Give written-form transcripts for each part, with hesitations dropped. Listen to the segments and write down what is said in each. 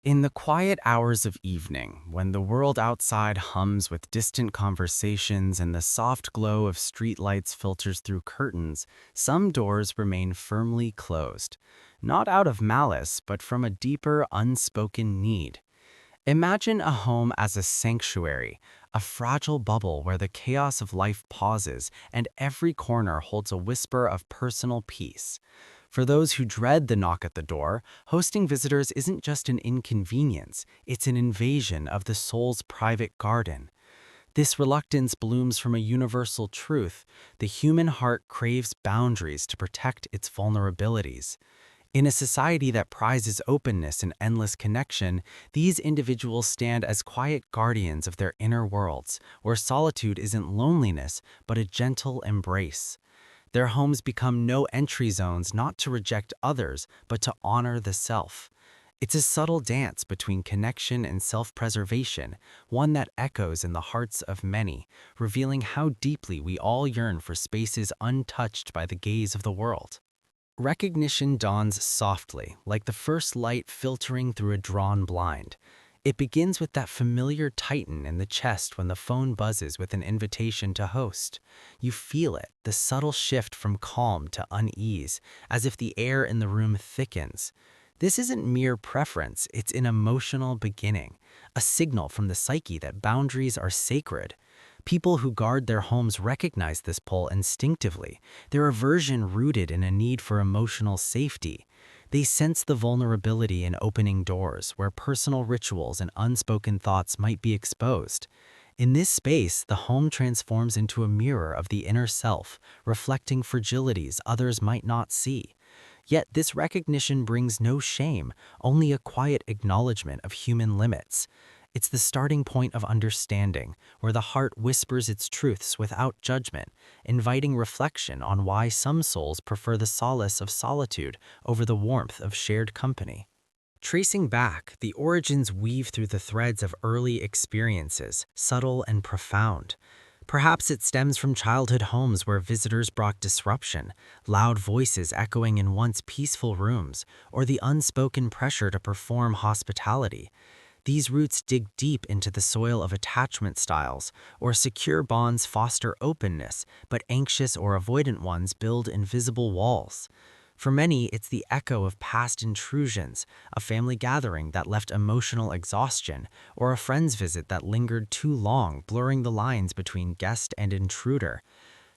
In the quiet hours of evening, when the world outside hums with distant conversations and the soft glow of streetlights filters through curtains, some doors remain firmly closed, not out of malice, but from a deeper, unspoken need. Imagine a home as a sanctuary, a fragile bubble where the chaos of life pauses and every corner holds a whisper of personal peace. For those who dread the knock at the door, hosting visitors isn't just an inconvenience, it's an invasion of the soul's private garden. This reluctance blooms from a universal truth: the human heart craves boundaries to protect its vulnerabilities. In a society that prizes openness and endless connection, these individuals stand as quiet guardians of their inner worlds, where solitude isn't loneliness, but a gentle embrace. Their homes become no-entry zones, not to reject others, but to honor the self. It's a subtle dance between connection and self-preservation, one that echoes in the hearts of many, revealing how deeply we all yearn for spaces untouched by the gaze of the world. Recognition dawns softly, like the first light filtering through a drawn blind. It begins with that familiar tighten in the chest when the phone buzzes with an invitation to host. You feel it, the subtle shift from calm to unease, as if the air in the room thickens. This isn't mere preference, it's an emotional beginning, a signal from the psyche that boundaries are sacred. People who guard their homes recognize this pull instinctively, their aversion rooted in a need for emotional safety. They sense the vulnerability in opening doors where personal rituals and unspoken thoughts might be exposed. In this space, the home transforms into a mirror of the inner self, reflecting fragilities others might not see. Yet this recognition brings no shame, only a quiet acknowledgement of human limits. It's the starting point of understanding, where the heart whispers its truths without judgment, inviting reflection on why some souls prefer the solace of solitude over the warmth of shared company. Tracing back, the origins weave through the threads of early experiences, subtle and profound. Perhaps it stems from childhood homes where visitors brought disruption, loud voices echoing in once peaceful rooms, or the unspoken pressure to perform hospitality. These roots dig deep into the soil of attachment styles, or secure bonds foster openness, but anxious or avoidant ones build invisible walls. For many, it's the echo of past intrusions, a family gathering that left emotional exhaustion, or a friend's visit that lingered too long, blurring the lines between guest and intruder.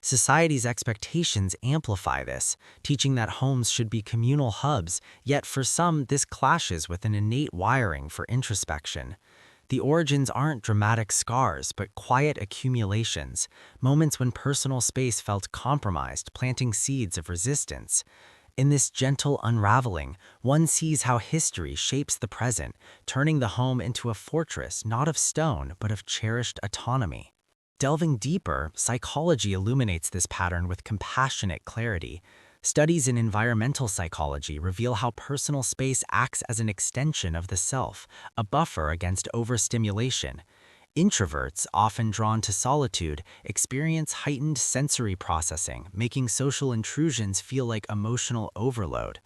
Society's expectations amplify this, teaching that homes should be communal hubs, yet for some, this clashes with an innate wiring for introspection. The origins aren't dramatic scars, but quiet accumulations, moments when personal space felt compromised, planting seeds of resistance. In this gentle unraveling, one sees how history shapes the present, turning the home into a fortress not of stone, but of cherished autonomy. Delving deeper, psychology illuminates this pattern with compassionate clarity. Studies in environmental psychology reveal how personal space acts as an extension of the self, a buffer against overstimulation. Introverts, often drawn to solitude, experience heightened sensory processing, making social intrusions feel like emotional overload.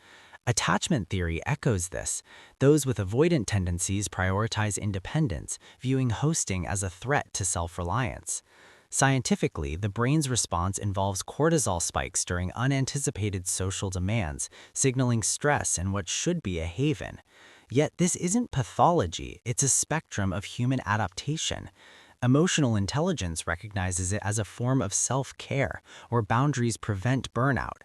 Attachment theory echoes this. Those with avoidant tendencies prioritize independence, viewing hosting as a threat to self-reliance. Scientifically, the brain's response involves cortisol spikes during unanticipated social demands, signaling stress in what should be a haven. Yet this isn't pathology, it's a spectrum of human adaptation. Emotional intelligence recognizes it as a form of self-care, where boundaries prevent burnout.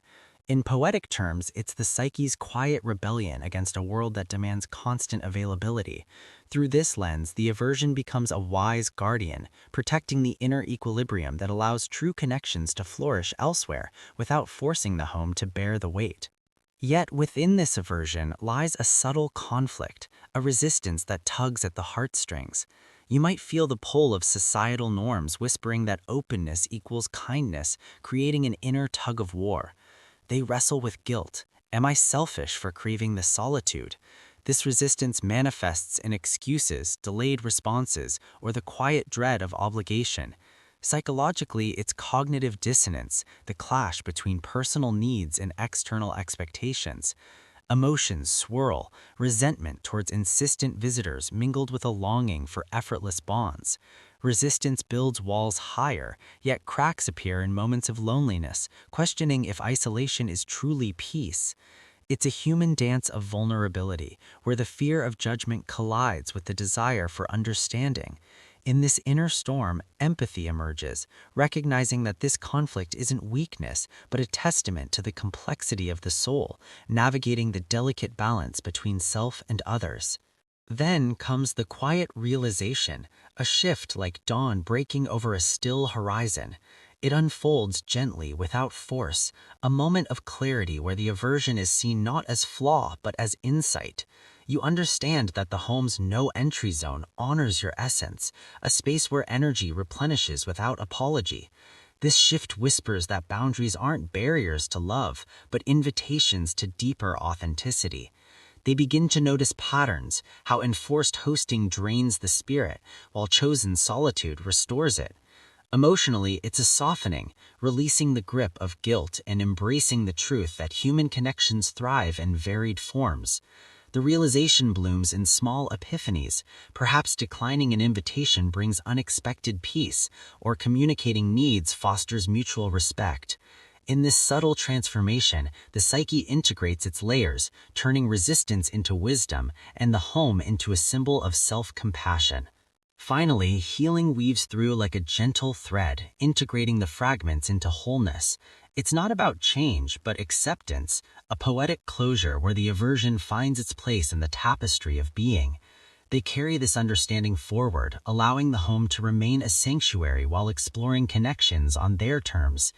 In poetic terms, it's the psyche's quiet rebellion against a world that demands constant availability. Through this lens, the aversion becomes a wise guardian, protecting the inner equilibrium that allows true connections to flourish elsewhere without forcing the home to bear the weight. Yet within this aversion lies a subtle conflict, a resistance that tugs at the heartstrings. You might feel the pull of societal norms whispering that openness equals kindness, creating an inner tug of war. They wrestle with guilt. Am I selfish for craving the solitude? This resistance manifests in excuses, delayed responses, or the quiet dread of obligation. Psychologically, it's cognitive dissonance, the clash between personal needs and external expectations. Emotions swirl, resentment towards insistent visitors mingled with a longing for effortless bonds. Resistance builds walls higher, yet cracks appear in moments of loneliness, questioning if isolation is truly peace. It's a human dance of vulnerability, where the fear of judgment collides with the desire for understanding. In this inner storm, empathy emerges, recognizing that this conflict isn't weakness, but a testament to the complexity of the soul, navigating the delicate balance between self and others. Then comes the quiet realization, a shift like dawn breaking over a still horizon. It unfolds gently, without force, a moment of clarity where the aversion is seen not as flaw, but as insight. You understand that the home's no-entry zone honors your essence, a space where energy replenishes without apology. This shift whispers that boundaries aren't barriers to love, but invitations to deeper authenticity. They begin to notice patterns, how enforced hosting drains the spirit, while chosen solitude restores it. Emotionally, it's a softening, releasing the grip of guilt and embracing the truth that human connections thrive in varied forms. The realization blooms in small epiphanies. Perhaps declining an invitation brings unexpected peace, or communicating needs fosters mutual respect. In this subtle transformation, the psyche integrates its layers, turning resistance into wisdom and the home into a symbol of self-compassion. Finally, healing weaves through like a gentle thread, integrating the fragments into wholeness. It's not about change, but acceptance, a poetic closure where the aversion finds its place in the tapestry of being. They carry this understanding forward, allowing the home to remain a sanctuary while exploring connections on their terms.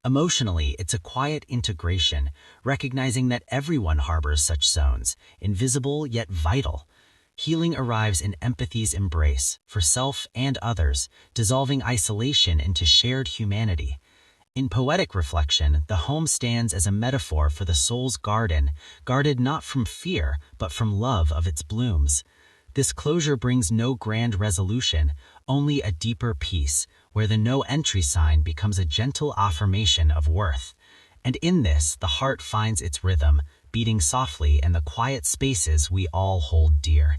Emotionally, it's a quiet integration, recognizing that everyone harbors such zones, invisible yet vital. Healing arrives in empathy's embrace, for self and others, dissolving isolation into shared humanity. In poetic reflection, the home stands as a metaphor for the soul's garden, guarded not from fear, but from love of its blooms. This closure brings no grand resolution, only a deeper peace, where the no-entry sign becomes a gentle affirmation of worth. And in this, the heart finds its rhythm, beating softly in the quiet spaces we all hold dear.